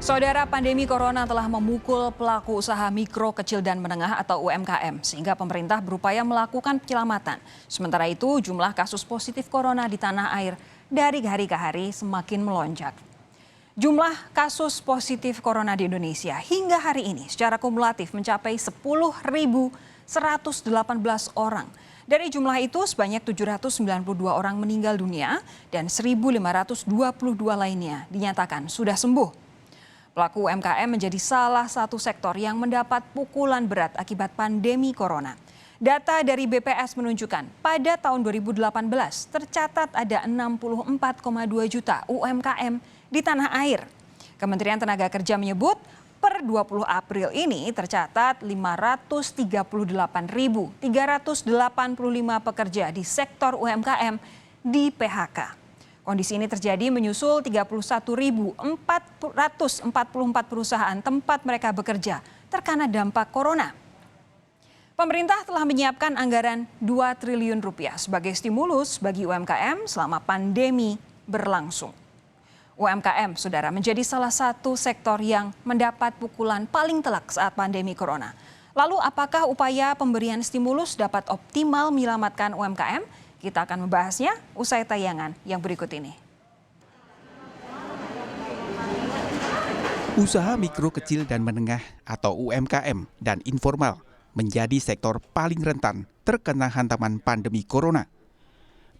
Saudara, pandemi corona telah memukul pelaku usaha mikro, kecil, dan menengah atau UMKM sehingga pemerintah berupaya melakukan penyelamatan. Sementara itu, jumlah kasus positif corona di tanah air dari hari ke hari semakin melonjak. Jumlah kasus positif corona di Indonesia hingga hari ini secara kumulatif mencapai 10.118 orang. Dari jumlah itu, sebanyak 792 orang meninggal dunia dan 1.522 lainnya dinyatakan sudah sembuh. Pelaku UMKM menjadi salah satu sektor yang mendapat pukulan berat akibat pandemi corona. Data dari BPS menunjukkan pada tahun 2018 tercatat ada 64,2 juta UMKM di tanah air. Kementerian Tenaga Kerja menyebut per 20 April ini tercatat 538.385 pekerja di sektor UMKM di PHK. Kondisi ini terjadi menyusul 31.444 perusahaan tempat mereka bekerja terkena dampak corona. Pemerintah telah menyiapkan anggaran 2 triliun rupiah sebagai stimulus bagi UMKM selama pandemi berlangsung. UMKM, saudara, menjadi salah satu sektor yang mendapat pukulan paling telak saat pandemi corona. Lalu apakah upaya pemberian stimulus dapat optimal menyelamatkan UMKM? Kita akan membahasnya usai tayangan yang berikut ini. Usaha mikro, kecil, dan menengah atau UMKM dan informal menjadi sektor paling rentan terkena hantaman pandemi corona.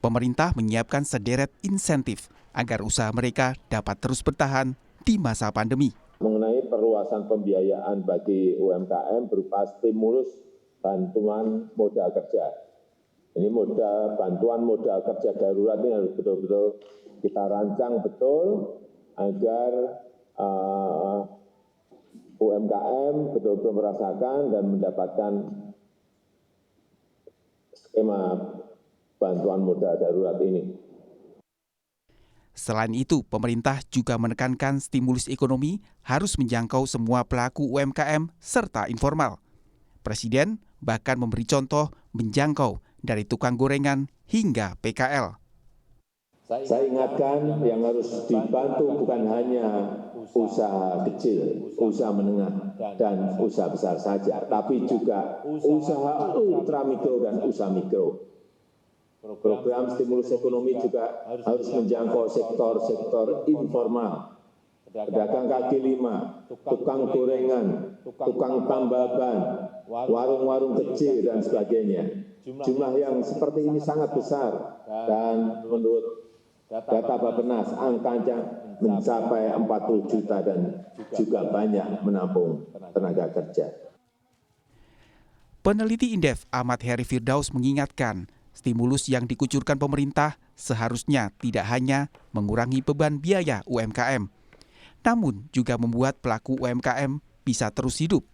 Pemerintah menyiapkan sederet insentif agar usaha mereka dapat terus bertahan di masa pandemi. Mengenai perluasan pembiayaan bagi UMKM berupa stimulus bantuan modal kerja. Ini bantuan modal kerja darurat ini harus betul-betul kita rancang betul agar UMKM betul-betul merasakan dan mendapatkan skema bantuan modal darurat ini. Selain itu, pemerintah juga menekankan stimulus ekonomi harus menjangkau semua pelaku UMKM serta informal. Presiden bahkan memberi contoh menjangkau dari tukang gorengan hingga PKL. Saya ingatkan yang harus dibantu bukan hanya usaha kecil, usaha menengah, dan usaha besar saja, tapi juga usaha ultramikro dan usaha mikro. Program stimulus ekonomi juga harus menjangkau sektor-sektor informal, pedagang kaki lima, tukang gorengan, tukang tambal ban, warung-warung kecil, dan sebagainya. Jumlah yang seperti ini sangat besar dan menurut data Bappenas angkanya mencapai 40 juta dan juga banyak menampung tenaga kerja. Peneliti Indef Ahmad Heri Firdaus mengingatkan, stimulus yang dikucurkan pemerintah seharusnya tidak hanya mengurangi beban biaya UMKM, namun juga membuat pelaku UMKM bisa terus hidup.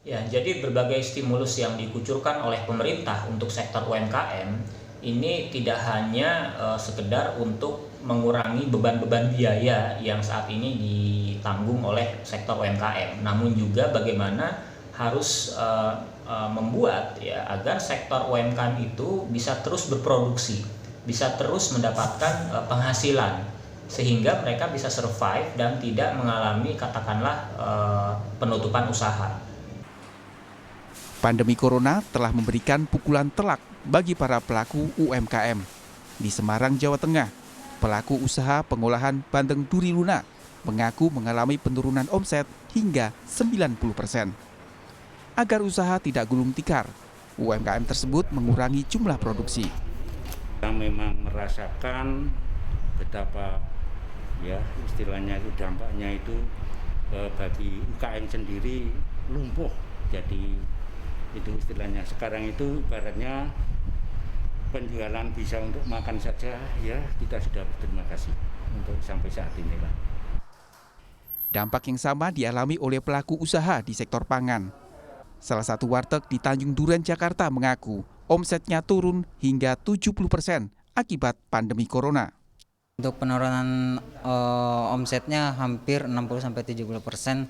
Ya, jadi berbagai stimulus yang dikucurkan oleh pemerintah untuk sektor UMKM ini tidak hanya sekedar untuk mengurangi beban-beban biaya yang saat ini ditanggung oleh sektor UMKM, namun juga bagaimana harus membuat ya agar sektor UMKM itu bisa terus berproduksi, bisa terus mendapatkan penghasilan sehingga mereka bisa survive dan tidak mengalami katakanlah penutupan usaha. Pandemi corona telah memberikan pukulan telak bagi para pelaku UMKM. Di Semarang, Jawa Tengah, pelaku usaha pengolahan bandeng duri lunak mengaku mengalami penurunan omset hingga 90%. Agar usaha tidak gulung tikar, UMKM tersebut mengurangi jumlah produksi. Kita memang merasakan betapa ya istilahnya itu dampaknya itu bagi UKM sendiri lumpuh. Jadi itu istilahnya sekarang itu ibaratnya penjualan bisa untuk makan saja ya kita sudah berterima kasih untuk sampai saat ini lah. Dampak yang sama dialami oleh pelaku usaha di sektor pangan. Salah satu warteg di Tanjung Duren, Jakarta mengaku omsetnya turun hingga 70% akibat pandemi corona. Untuk penurunan omsetnya hampir 60-70%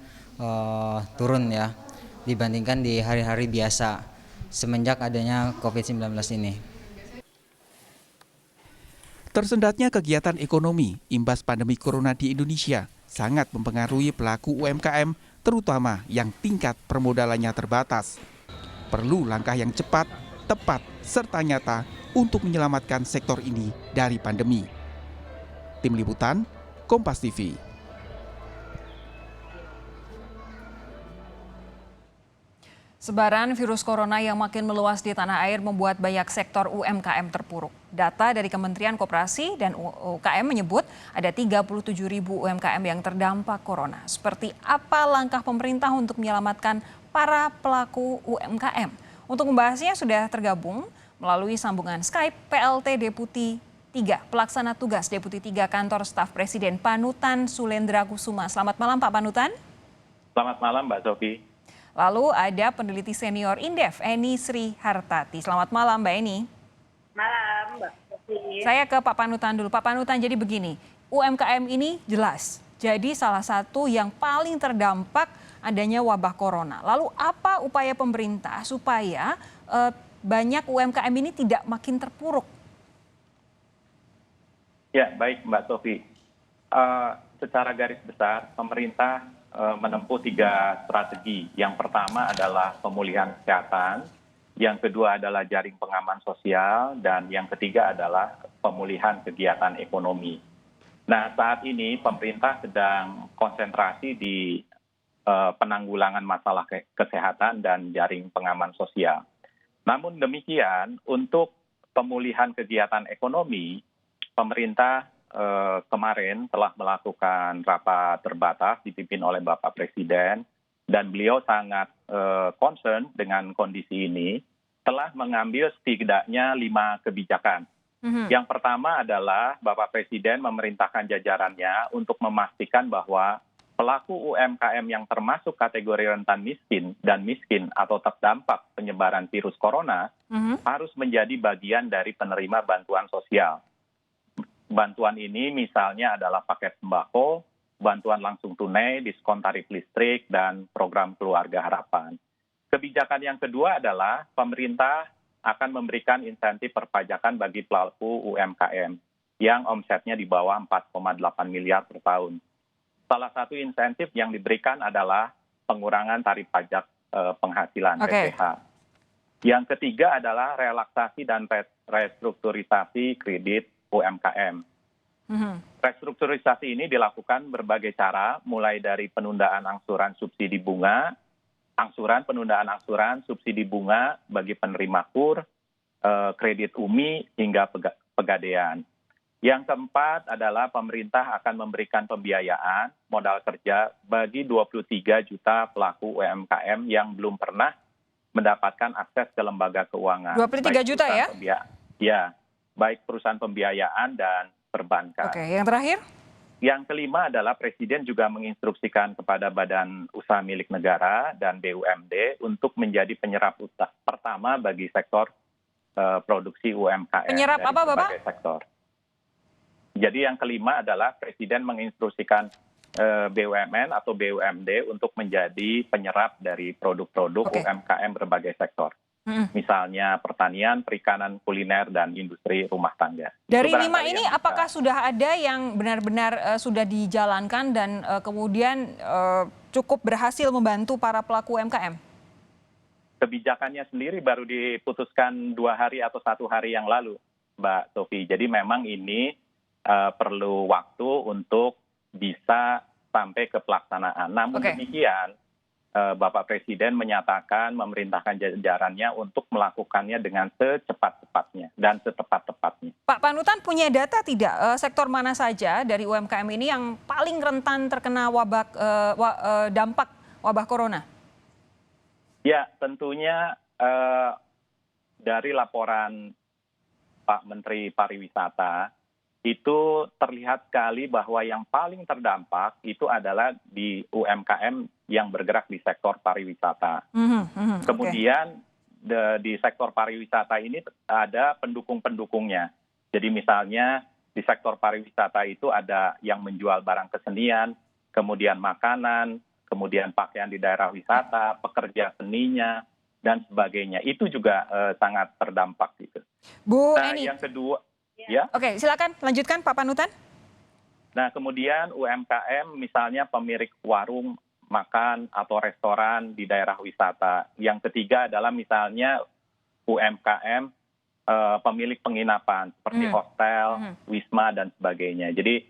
turun ya dibandingkan di hari-hari biasa semenjak adanya COVID-19 ini. Tersendatnya kegiatan ekonomi imbas pandemi corona di Indonesia sangat mempengaruhi pelaku UMKM, terutama yang tingkat permodalannya terbatas. Perlu langkah yang cepat, tepat, serta nyata untuk menyelamatkan sektor ini dari pandemi. Tim Liputan, Kompas TV. Sebaran virus corona yang makin meluas di tanah air membuat banyak sektor UMKM terpuruk. Data dari Kementerian Koperasi dan UKM menyebut ada 37.000 UMKM yang terdampak corona. Seperti apa langkah pemerintah untuk menyelamatkan para pelaku UMKM? Untuk membahasnya sudah tergabung melalui sambungan Skype PLT Deputi 3, Pelaksana Tugas Deputi 3 Kantor Staf Presiden Panutan Sulendra Kusuma. Selamat malam Pak Panutan. Selamat malam Mbak Sofi. Lalu ada peneliti senior Indef, Eni Sri Hartati. Selamat malam Mbak Eni. Malam Mbak Sofi. Saya ke Pak Panutan dulu. Pak Panutan, jadi begini, UMKM ini jelas jadi salah satu yang paling terdampak adanya wabah corona. Lalu apa upaya pemerintah supaya banyak UMKM ini tidak makin terpuruk? Ya, baik Mbak Sofi. Secara garis besar, pemerintah menempuh 3 strategi. Yang pertama adalah pemulihan kesehatan, yang kedua adalah jaring pengaman sosial, dan yang ketiga adalah pemulihan kegiatan ekonomi. Nah, saat ini pemerintah sedang konsentrasi di penanggulangan masalah kesehatan dan jaring pengaman sosial. Namun demikian, untuk pemulihan kegiatan ekonomi, pemerintah kemarin telah melakukan rapat terbatas dipimpin oleh Bapak Presiden, dan beliau sangat concern dengan kondisi ini, telah mengambil setidaknya 5 kebijakan. Yang pertama adalah Bapak Presiden memerintahkan jajarannya untuk memastikan bahwa pelaku UMKM yang termasuk kategori rentan miskin dan miskin atau terdampak penyebaran virus corona harus menjadi bagian dari penerima bantuan sosial. Bantuan ini misalnya adalah paket sembako, bantuan langsung tunai, diskon tarif listrik, dan program keluarga harapan. Kebijakan yang kedua adalah pemerintah akan memberikan insentif perpajakan bagi pelaku UMKM yang omsetnya di bawah 4,8 miliar per tahun. Salah satu insentif yang diberikan adalah pengurangan tarif pajak penghasilan (PPh). Yang ketiga adalah relaksasi dan restrukturisasi kredit UMKM. Restrukturisasi ini dilakukan berbagai cara, mulai dari penundaan angsuran subsidi bunga, penundaan angsuran subsidi bunga bagi penerima KUR, kredit UMI, hingga pegadaian. Yang keempat adalah pemerintah akan memberikan pembiayaan modal kerja bagi 23 juta pelaku UMKM yang belum pernah mendapatkan akses ke lembaga keuangan. 23 juta ya? Ya, baik perusahaan pembiayaan dan perbankan. Oke, yang terakhir? Yang kelima adalah Presiden juga menginstruksikan kepada Badan Usaha Milik Negara dan BUMD untuk menjadi penyerap pertama bagi sektor produksi UMKM. Penyerap dari apa, Bapak? Sektor. Jadi yang kelima adalah Presiden menginstruksikan BUMN atau BUMD untuk menjadi penyerap dari produk-produk UMKM berbagai sektor. Misalnya pertanian, perikanan, kuliner, dan industri rumah tangga. Dari 5 ini apakah sudah ada yang benar-benar sudah dijalankan dan kemudian cukup berhasil membantu para pelaku UMKM? Kebijakannya sendiri baru diputuskan 2 hari atau 1 hari yang lalu, Mbak Sofi. Jadi memang ini perlu waktu untuk bisa sampai ke pelaksanaan. Namun demikian, Bapak Presiden menyatakan memerintahkan jajarannya untuk melakukannya dengan secepat-cepatnya dan setepat-tepatnya. Pak Panutan punya data tidak sektor mana saja dari UMKM ini yang paling rentan terkena dampak wabah corona? Ya, tentunya dari laporan Pak Menteri Pariwisata, itu terlihat sekali bahwa yang paling terdampak itu adalah di UMKM yang bergerak di sektor pariwisata. Kemudian di sektor pariwisata ini ada pendukung-pendukungnya. Jadi misalnya di sektor pariwisata itu ada yang menjual barang kesenian, kemudian makanan, kemudian pakaian di daerah wisata, pekerja seninya, dan sebagainya. Itu juga sangat terdampak gitu. Bu nah, Eni. Yang kedua, Ya. Oke, silakan lanjutkan Pak Panutan. Nah, kemudian UMKM misalnya pemilik warung makan atau restoran di daerah wisata. Yang ketiga adalah misalnya UMKM pemilik penginapan seperti hotel, wisma dan sebagainya. Jadi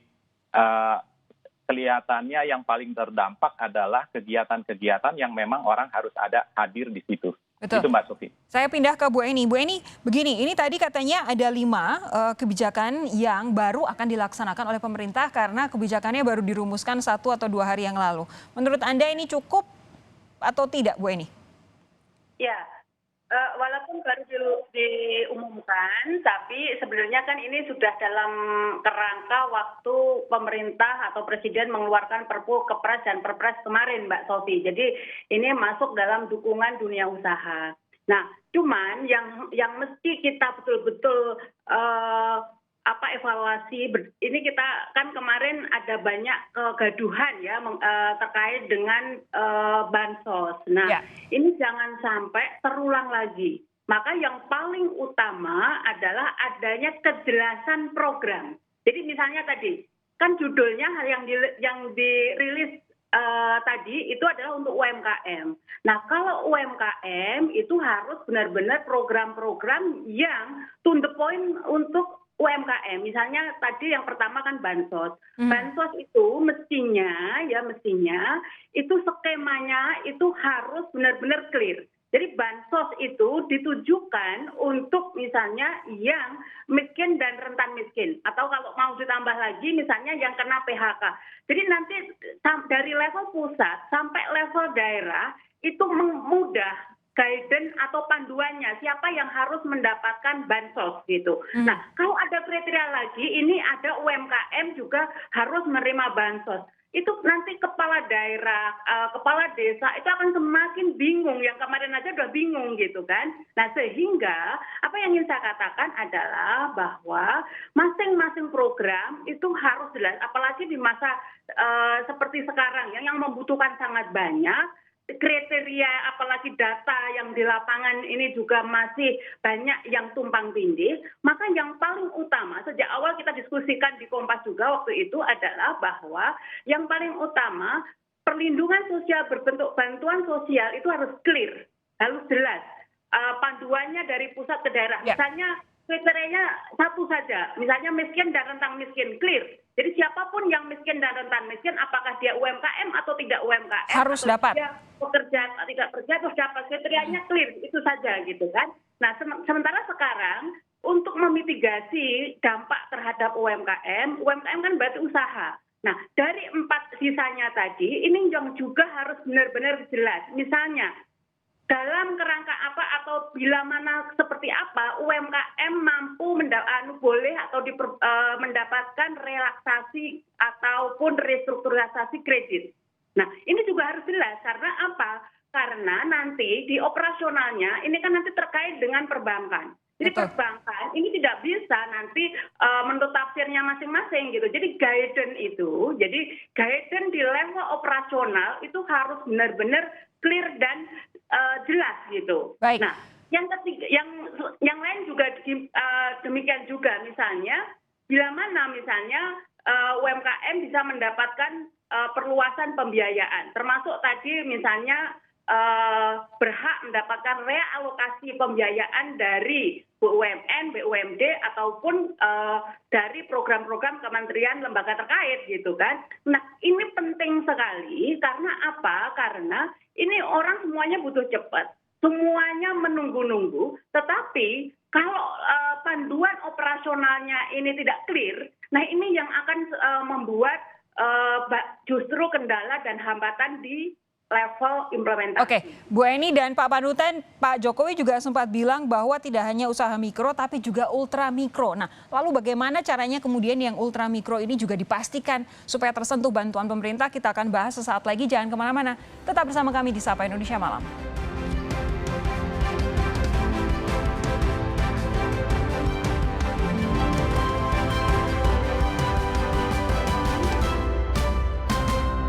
kelihatannya yang paling terdampak adalah kegiatan-kegiatan yang memang orang harus hadir di situ. Betul. Itu Mbak Sofi. Saya pindah ke Bu Eni. Bu Eni, begini, ini tadi katanya ada 5 kebijakan yang baru akan dilaksanakan oleh pemerintah karena kebijakannya baru dirumuskan 1 atau 2 hari yang lalu. Menurut Anda ini cukup atau tidak, Bu Eni? Ya, walaupun baru diumumkan, tapi sebenarnya kan ini sudah dalam kerangka waktu pemerintah atau presiden mengeluarkan Perpu, Kepres dan Perpres kemarin, Mbak Sofi. Jadi ini masuk dalam dukungan dunia usaha. Nah, cuman yang mesti kita betul-betul evaluasi, ini kita kan kemarin ada banyak kegaduhan ya terkait dengan bansos. Nah, ini jangan sampai terulang lagi. Maka yang paling utama adalah adanya kejelasan program. Jadi misalnya tadi kan judulnya yang dirilis tadi itu adalah untuk UMKM. Nah, kalau UMKM itu harus benar-benar program-program yang to the point untuk UMKM. Misalnya tadi yang pertama kan bansos. Bansos itu mestinya itu skemanya itu harus benar-benar clear. Jadi bansos itu ditujukan untuk misalnya yang miskin dan rentan miskin. Atau kalau mau ditambah lagi misalnya yang kena PHK. Jadi nanti dari level pusat sampai level daerah itu mudah guidance atau panduannya siapa yang harus mendapatkan bansos gitu. Nah, kalau ada kriteria lagi, ini ada UMKM juga harus menerima bansos. Itu nanti kepala daerah, kepala desa itu akan semakin bingung. Yang kemarin aja udah bingung gitu kan. Nah, sehingga apa yang ingin saya katakan adalah bahwa masing-masing program itu harus jelas. Apalagi di masa seperti sekarang yang membutuhkan sangat banyak. Kriteria apalagi data yang di lapangan ini juga masih banyak yang tumpang tindih, maka yang paling utama sejak awal kita diskusikan di Kompas juga waktu itu adalah bahwa yang paling utama perlindungan sosial berbentuk bantuan sosial itu harus clear, harus jelas. Panduannya dari pusat ke daerah. Misalnya kriterianya satu saja, misalnya miskin dan rentan miskin, clear. Jadi siapapun yang miskin dan rentan miskin, apakah dia UMKM atau tidak UMKM, harus atau dapat. Dia pekerja atau tidak bekerja, terus dapat kriterianya clear, itu saja gitu kan. Nah, sementara sekarang untuk memitigasi dampak terhadap UMKM kan berarti usaha. Nah, dari 4 sisanya tadi, ini yang juga harus benar-benar jelas. Misalnya, dalam kerangka apa atau bila mana seperti apa UMKM mampu boleh atau mendapatkan relaksasi ataupun restrukturisasi kredit. Nah, ini juga harus jelas karena apa? Karena nanti di operasionalnya ini kan nanti terkait dengan perbankan. Jadi perbankan ini tidak bisa nanti menurut tafsirnya masing-masing gitu. Jadi guidance di level operasional itu harus benar-benar clear dan jelas gitu. Baik. Nah, yang ketiga, yang lain juga demikian juga. Misalnya, bila mana misalnya UMKM bisa mendapatkan perluasan pembiayaan, termasuk tadi misalnya berhak mendapatkan realokasi pembiayaan dari BUMN, BUMD ataupun dari program-program kementerian lembaga terkait gitu kan. Nah, ini penting sekali karena apa? Karena ini orang semuanya butuh cepat, semuanya menunggu-nunggu, tetapi kalau panduan operasionalnya ini tidak clear, nah ini yang akan membuat justru kendala dan hambatan di level implementasi. Oke, Bu Eni dan Pak Panutan, Pak Jokowi juga sempat bilang bahwa tidak hanya usaha mikro tapi juga ultra mikro. Nah, lalu bagaimana caranya kemudian yang ultra mikro ini juga dipastikan supaya tersentuh bantuan pemerintah? Kita akan bahas sesaat lagi, jangan kemana-mana. Tetap bersama kami di Sapa Indonesia Malam.